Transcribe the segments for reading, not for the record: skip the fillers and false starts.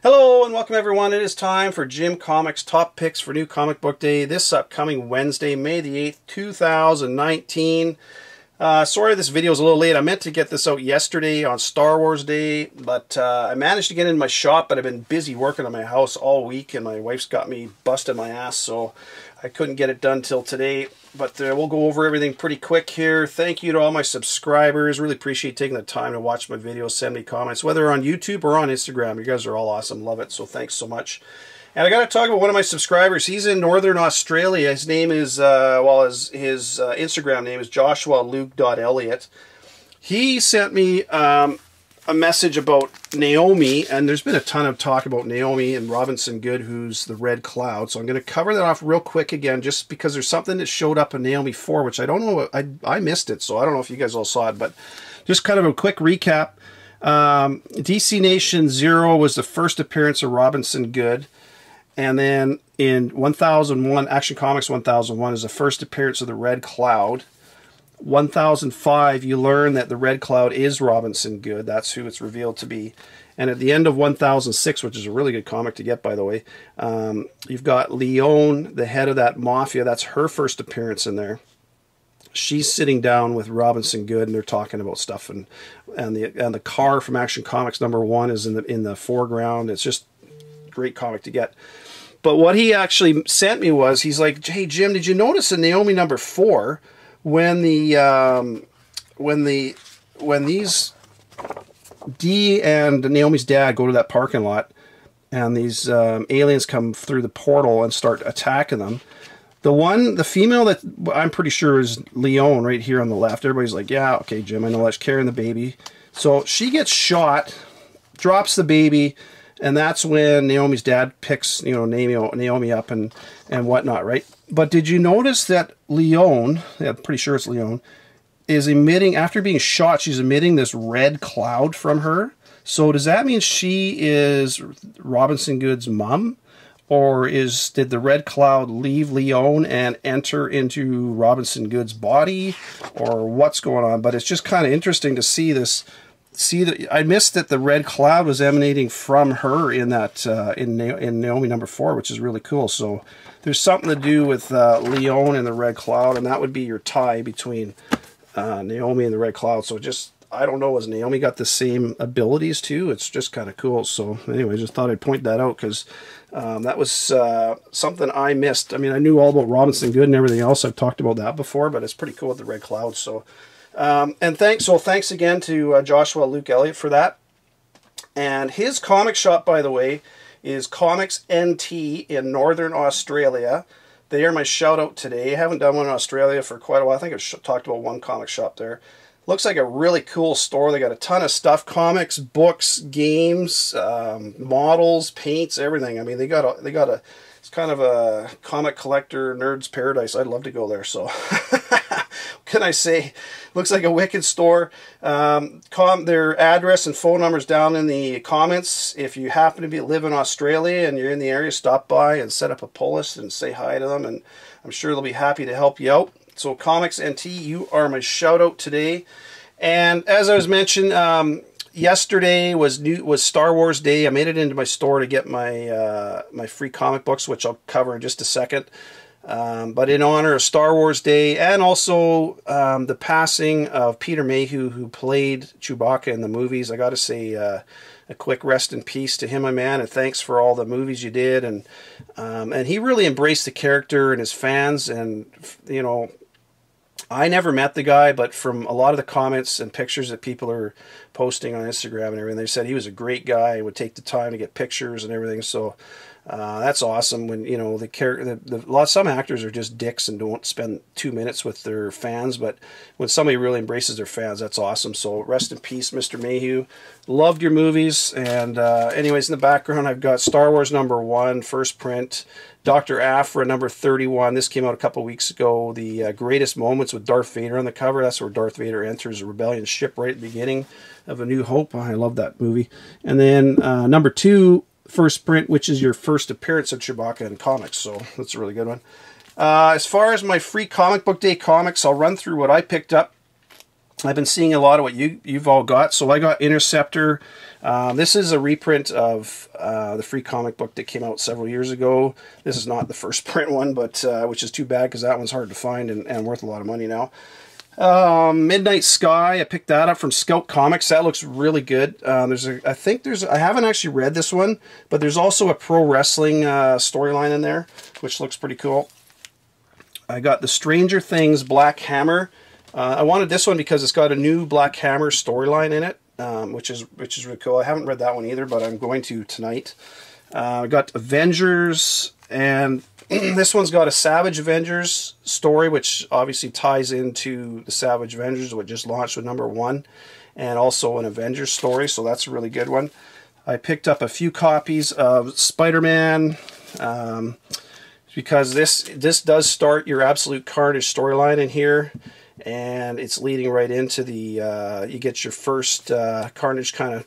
Hello and welcome everyone. It is time for Jim Comics Top Picks for New Comic Book Day this upcoming Wednesday, May the 8th, 2019. Sorry this video is a little late. I meant to get this out yesterday on Star Wars Day, but I managed to get in my shop, but I've been busy working on my house all week and my wife's got me busting my ass, so I couldn't get it done till today. But we'll go over everything pretty quick here. Thank you to all my subscribers. Really appreciate taking the time to watch my videos, send me comments, whether on YouTube or on Instagram. You guys are all awesome. Love it. So thanks so much. And I got to talk about one of my subscribers. He's in Northern Australia. His name is, his Instagram name is joshualuke.elliott. He sent me a message about Naomi, and there's been a ton of talk about Naomi and Robinson Goode, who's the Red Cloud. So I'm going to cover that off real quick again, just because there's something that showed up in Naomi 4, which I don't know, I missed it, so I don't know if you guys all saw it, but just kind of a quick recap. DC Nation 0 was the first appearance of Robinson Goode, and then in 1001, Action Comics 1001 is the first appearance of the Red Cloud. 1005, you learn that the Red Cloud is Robinson Goode. That's who it's revealed to be. And at the end of 1006, which is a really good comic to get, by the way, you've got Leone, the head of that mafia. That's her first appearance in there. She's sitting down with Robinson Goode, and they're talking about stuff. And the car from Action Comics #1 is in the foreground. It's just a great comic to get. But what he actually sent me was, he's like, "Hey Jim, did you notice in Naomi #4?" When these Dee and Naomi's dad go to that parking lot, and these aliens come through the portal and start attacking them. The female that I'm pretty sure is Leone right here on the left. Everybody's like, "Yeah, okay, Jim, I know that's carrying the baby." So she gets shot, drops the baby, and that's when Naomi's dad picks, Naomi up and whatnot, right? But did you notice that Leone, yeah, I'm pretty sure it's Leone, is emitting, after being shot, she's emitting this red cloud from her? So does that mean she is Robinson Goode's mom? Or did the red cloud leave Leone and enter into Robinson Goode's body? Or what's going on? But it's just kind of interesting to see this. I missed that the red cloud was emanating from her in that in Naomi #4, which is really cool. So there's something to do with Leone and the red cloud, and that would be your tie between Naomi and the red cloud. So just, I don't know, has Naomi got the same abilities too? It's just kind of cool. So anyway, just thought I'd point that out, because that was something I missed. I mean, I knew all about Robinson Goode and everything else. I've talked about that before, but it's pretty cool with the red cloud. So thanks again to Joshua Luke Elliott for that. And his comic shop, by the way, is Comics NT in Northern Australia. They are my shout out today. I haven't done one in Australia for quite a while. I think I've talked about one comic shop there. Looks like a really cool store. They got a ton of stuff: comics, books, games, models, paints, everything. I mean, they got a it's kind of a comic collector nerd's paradise. I'd love to go there. So what can I say? Looks like a wicked store. Their address and phone numbers down in the comments. If you happen to live in Australia and you're in the area, stop by and set up a pull list and say hi to them, and I'm sure they'll be happy to help you out. So Comics NT, you are my shout out today. And as I was mentioning, yesterday was Star Wars Day. I made it into my store to get my my free comic books, which I'll cover in just a second. But in honor of Star Wars Day, and also the passing of Peter Mayhew, who played Chewbacca in the movies, I got to say a quick rest in peace to him, my man, and thanks for all the movies you did. And he really embraced the character and his fans, and I never met the guy, but from a lot of the comments and pictures that people are posting on Instagram and everything, they said he was a great guy, would take the time to get pictures and everything. So that's awesome. When some actors are just dicks and don't spend 2 minutes with their fans, but when somebody really embraces their fans, that's awesome. So rest in peace, Mr. Mayhew. Loved your movies. And anyways, in the background, I've got Star Wars #1, first print. Dr. Aphra #31. This came out a couple weeks ago. The greatest moments with Darth Vader on the cover. That's where Darth Vader enters the rebellion ship right at the beginning of A New Hope. I love that movie. And then #2, first print, which is your first appearance of Chewbacca in comics. So that's a really good one. As far as my free comic book day comics, I'll run through what I picked up. I've been seeing a lot of what you've all got. So I got Interceptor. This is a reprint of the free comic book that came out several years ago. This is not the first print one, but which is too bad because that one's hard to find and worth a lot of money now. Midnight Sky, I picked that up from Scout Comics. That looks really good. I haven't actually read this one, but there's also a pro wrestling storyline in there, which looks pretty cool. I got the Stranger Things Black Hammer. I wanted this one because it's got a new Black Hammer storyline in it, which is really cool. I haven't read that one either, but I'm going to tonight. I got Avengers, and this one's got a Savage Avengers story, which obviously ties into the Savage Avengers, which just launched with #1, and also an Avengers story, so that's a really good one. I picked up a few copies of Spider-Man, because this does start your Absolute Carnage storyline in here, and it's leading right into the, you get your first, Carnage kind of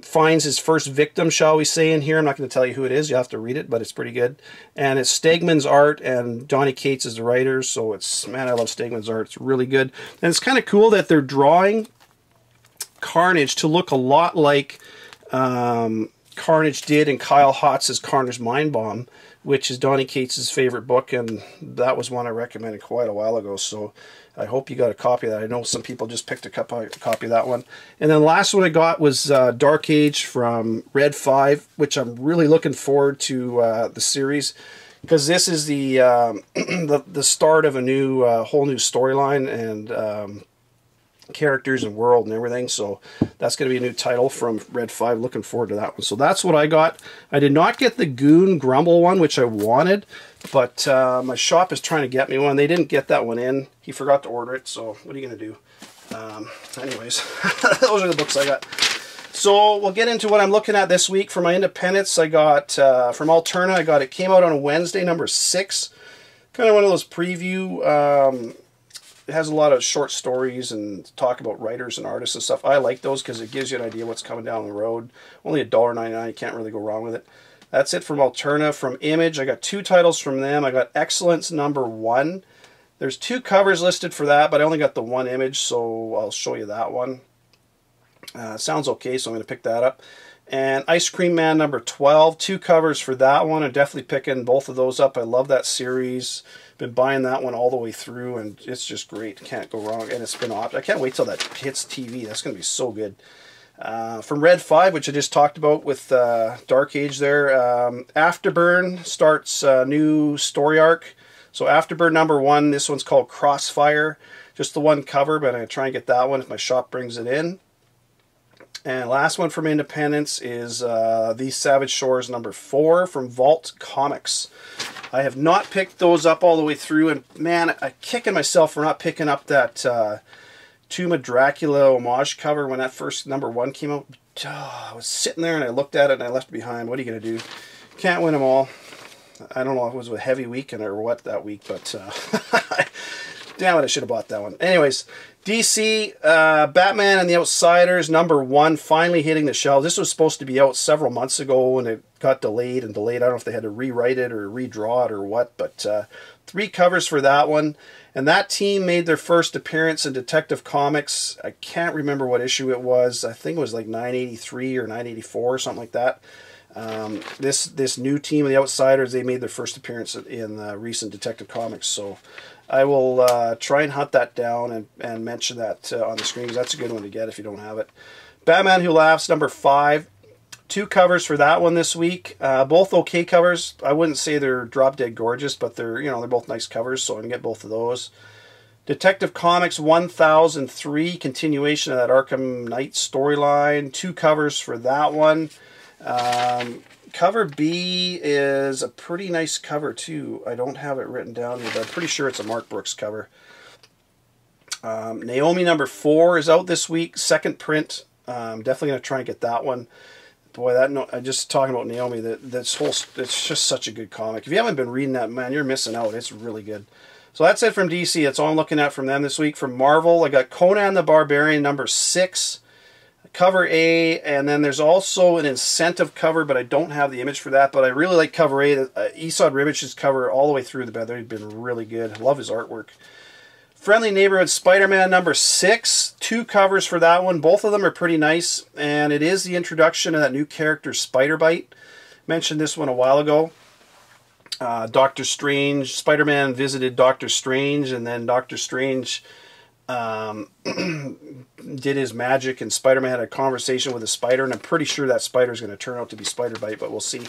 finds his first victim, shall we say, in here. I'm not going to tell you who it is. You have to read it, but it's pretty good. And it's Stegman's art, and Donny Cates is the writer, so it's, man, I love Stegman's art. It's really good. And it's kind of cool that they're drawing Carnage to look a lot like Carnage did in Kyle Hotz's Carnage Mind Bomb, which is Donny Cates' favorite book, and that was one I recommended quite a while ago, so I hope you got a copy of that. I know some people just picked a copy of that one. And then the last one I got was Dark Age from Red 5, which I'm really looking forward to the series, because this is the the start of a new whole new storyline and characters and world and everything, so that's going to be a new title from Red 5. Looking forward to that one. So that's what I got. I did not get the Goon Grumble one, which I wanted, but my shop is trying to get me one. They didn't get that one in. He forgot to order it, so what are you going to do? Anyways, those are the books I got. So we'll get into what I'm looking at this week. For my independents, I got from Alterna, it came out on Wednesday, #6. Kind of one of those preview, it has a lot of short stories and talk about writers and artists and stuff. I like those because it gives you an idea what's coming down the road. Only $1.99, you can't really go wrong with it. That's it from Alterna. From Image, I got 2 titles from them. I got Excellence #1. There's 2 covers listed for that, but I only got the 1 image, so I'll show you that one. Sounds okay, so I'm going to pick that up. And Ice Cream Man #12, 2 covers for that one. I'm definitely picking both of those up. I love that series. Been buying that one all the way through, and it's just great. Can't go wrong. And it's been I can't wait till that hits TV. That's going to be so good. From Red 5, which I just talked about with Dark Age there, Afterburn starts a new story arc. So Afterburn #1, this one's called Crossfire. Just the 1 cover, but I'm going to try and get that one if my shop brings it in. And last one from Independence is These Savage Shores #4 from Vault Comics. I have not picked those up all the way through, and man, I'm kicking myself for not picking up that Tomb of Dracula homage cover when that first #1 came out. I was sitting there and I looked at it and I left it behind. What are you going to do? Can't win them all. I don't know if it was a heavy weekend or what that week, but damn it, I should have bought that one. Anyways, DC, Batman and the Outsiders #1 finally hitting the shelves. This was supposed to be out several months ago, and it got delayed and delayed. I don't know if they had to rewrite it or redraw it or what, but 3 covers for that one. And that team made their first appearance in Detective Comics. I can't remember what issue it was. I think it was like 983 or 984 or something like that. This new team of the Outsiders, they made their first appearance in recent Detective Comics, so I will try and hunt that down and mention that on the screen, because that's a good one to get if you don't have it. Batman Who Laughs #5. 2 covers for that one this week. Both okay covers. I wouldn't say they're drop dead gorgeous, but they're both nice covers, so I can get both of those. Detective Comics 1003, continuation of that Arkham Knight storyline. 2 covers for that one. Cover B is a pretty nice cover too. I don't have it written down here, but I'm pretty sure it's a Mark Brooks cover. Naomi #4 is out this week, 2nd print. Definitely going to try and get that one. Boy, I'm just talking about Naomi. It's just such a good comic. If you haven't been reading that, man, you're missing out. It's really good. So that's it from DC. That's all I'm looking at from them this week. From Marvel, I got Conan the Barbarian #6. Cover A, and then there's also an incentive cover, but I don't have the image for that, but I really like cover A. Esad Ribbich's cover all the way through the bed. They've been really good. I love his artwork. Friendly Neighborhood Spider-Man number 6. 2 covers for that one. Both of them are pretty nice. And it is the introduction of that new character, Spider-Bite. Mentioned this one a while ago. Doctor Strange, Spider-Man visited Doctor Strange, and then Doctor Strange did his magic, and Spider-Man had a conversation with a spider, and I'm pretty sure that spider is going to turn out to be Spider-Bite, but we'll see.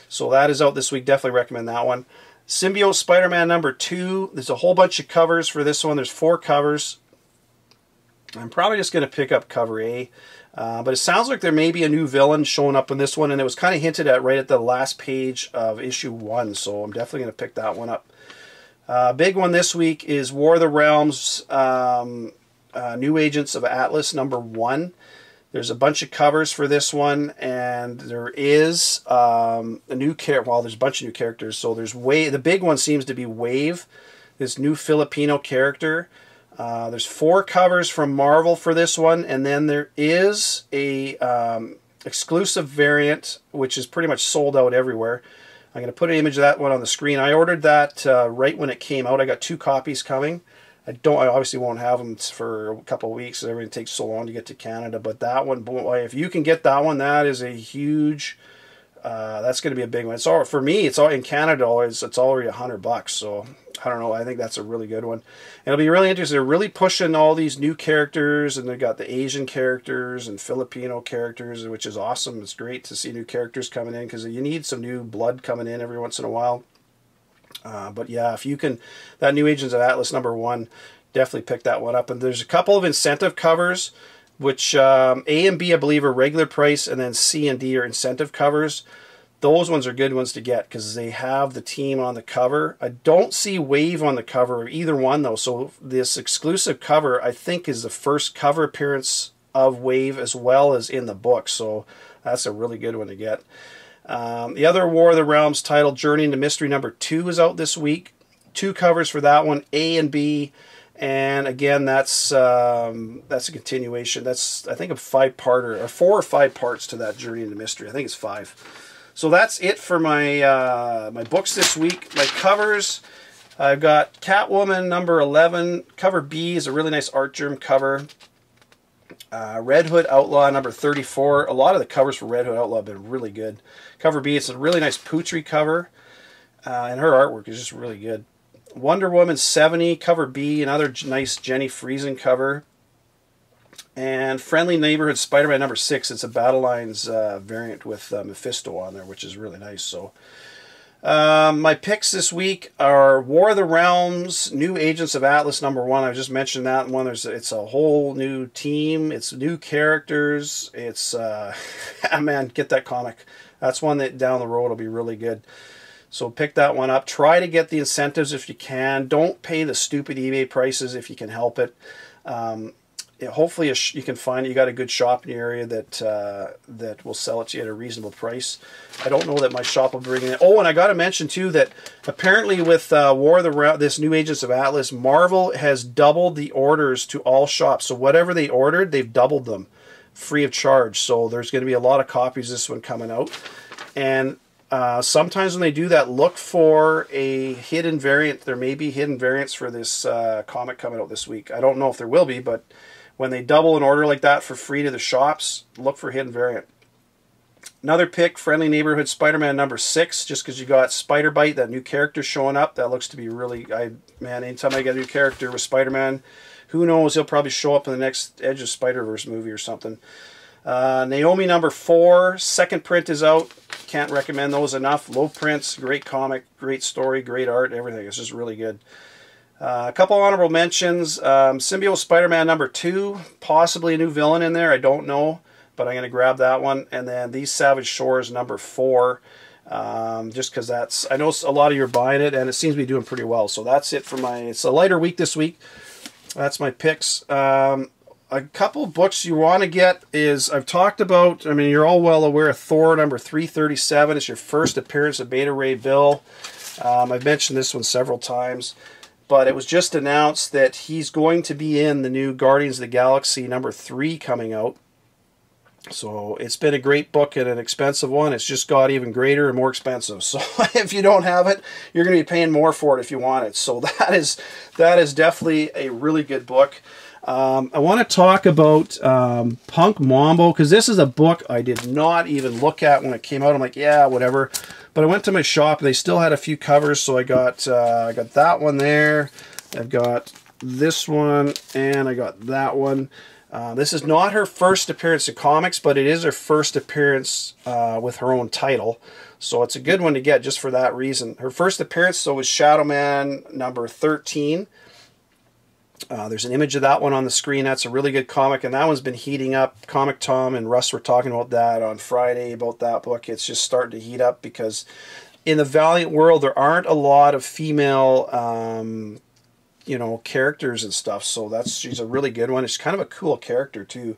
So that is out this week. Definitely recommend that one. Symbiote Spider-Man number 2. There's a whole bunch of covers for this one. There's 4 covers. I'm probably just going to pick up cover A. But it sounds like there may be a new villain showing up in this one, and it was kind of hinted at right at the last page of issue 1, so I'm definitely going to pick that one up. Big one this week is War of the Realms, New Agents of Atlas number 1. There's a bunch of covers for this one, and there is a new character. Well, there's a bunch of new characters. So there's the big one seems to be Wave, this new Filipino character. There's 4 covers from Marvel for this one, and then there is a exclusive variant, which is pretty much sold out everywhere. I'm going to put an image of that one on the screen. I ordered that right when it came out. I got 2 copies coming. I obviously won't have them for a couple of weeks. Everything takes so long to get to Canada. But that one, boy, if you can get that one, that is a huge. That's going to be a big one. It's all for me. It's all in Canada. It's already $100. So I don't know. I think that's a really good one. And it'll be really interesting. They're really pushing all these new characters, and they've got the Asian characters and Filipino characters, which is awesome. It's great to see new characters coming in because you need some new blood coming in every once in a while. But yeah, if you can, that New Agents of Atlas number 1, definitely pick that one up. And there's a couple of incentive covers, which A and B I believe are regular price, and then C and D are incentive covers. Those ones are good ones to get because they have the team on the cover. I don't see Wave on the cover of either one though, so this exclusive cover I think is the first cover appearance of Wave as well as in the book, so that's a really good one to get. The other War of the Realms title, Journey into Mystery number 2, is out this week. 2 covers for that one, A and B, and again that's a continuation. That's I think a 5-parter or 4 or 5 parts to that Journey into Mystery. I think it's 5. So that's it for my my books this week. My covers, I've got Catwoman number 11. Cover B is a really nice art germ cover. Red Hood Outlaw number 34. A lot of the covers for Red Hood Outlaw have been really good. Cover B, it's a really nice Putri cover, and her artwork is just really good. Wonder Woman 70, cover B, another nice Jenny Friesen cover. And Friendly Neighborhood Spider-Man number 6. It's a Battle Lines variant with Mephisto on there, which is really nice. So my picks this week are War of the Realms, New Agents of Atlas number 1. I just mentioned that one. It's a whole new team. It's new characters. It's man, get that comic. That's one that down the road will be really good. So pick that one up. Try to get the incentives if you can. Don't pay the stupid eBay prices if you can help it. Hopefully you can find you got a good shop in your area that will sell it to you at a reasonable price. I don't know that my shop will bring it in. Oh, and I got to mention too that apparently with War of the Realms, this New Agents of Atlas, Marvel has doubled the orders to all shops. So whatever they ordered, they've doubled them free of charge. So there's going to be a lot of copies of this one coming out. And sometimes when they do that, look for a hidden variant. There may be hidden variants for this comic coming out this week. I don't know if there will be, but when they double an order like that for free to the shops, look for hidden variant. Another pick, Friendly Neighborhood Spider-Man number 6, just because you got Spider-Bite, that new character showing up. That looks to be really, man, anytime I get a new character with Spider-Man, who knows, he'll probably show up in the next Edge of Spider-Verse movie or something. Naomi number 4, second print is out. Can't recommend those enough. Low prints, great comic, great story, great art, everything. It's just really good. A couple honorable mentions. Symbiote Spider-Man number 2, possibly a new villain in there. I don't know, but I'm going to grab that one. And then These Savage Shores number 4, just because I know a lot of you are buying it, and it seems to be doing pretty well. So that's it for it's a lighter week this week. That's my picks. A couple books you want to get is, I've talked about, I mean, you're all well aware of Thor number 337. It's your first appearance of Beta Ray Bill. I've mentioned this one several times, but it was just announced that he's going to be in the new Guardians of the Galaxy number 3 coming out. So it's been a great book and an expensive one. It's just got even greater and more expensive. So if you don't have it, you're going to be paying more for it if you want it. So that is definitely a really good book. I want to talk about Punk Mambo, because this is a book I did not even look at when it came out. I'm like, yeah, whatever. But I went to my shop. They still had a few covers, so I got that one there. I've got this one, and I got that one. This is not her first appearance in comics, but it is her first appearance with her own title. So it's a good one to get just for that reason. Her first appearance, though, was Shadow Man number 13. There's an image of that one on the screen. That's a really good comic, and that one's been heating up. Comic Tom and Russ were talking about that on Friday, about that book. It's just starting to heat up because in the Valiant world, there aren't a lot of female you know, characters and stuff, so she's a really good one. It's kind of a cool character too.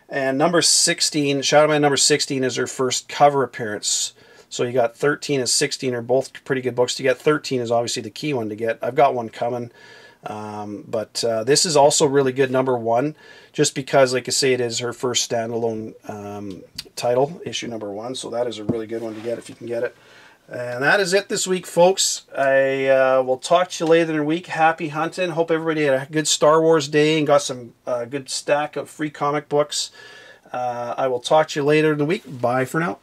And number 16, Shadow Man number 16 is her first cover appearance. So you got 13 and 16 are both pretty good books to get. 13 is obviously the key one to get. I've got one coming. But this is also really good, number 1, just because, like I say, it is her first standalone title, issue number 1. So that is a really good one to get if you can get it. And that is it this week, folks. I will talk to you later in the week. Happy hunting. Hope everybody had a good Star Wars day and got some good stack of free comic books. I will talk to you later in the week. Bye for now.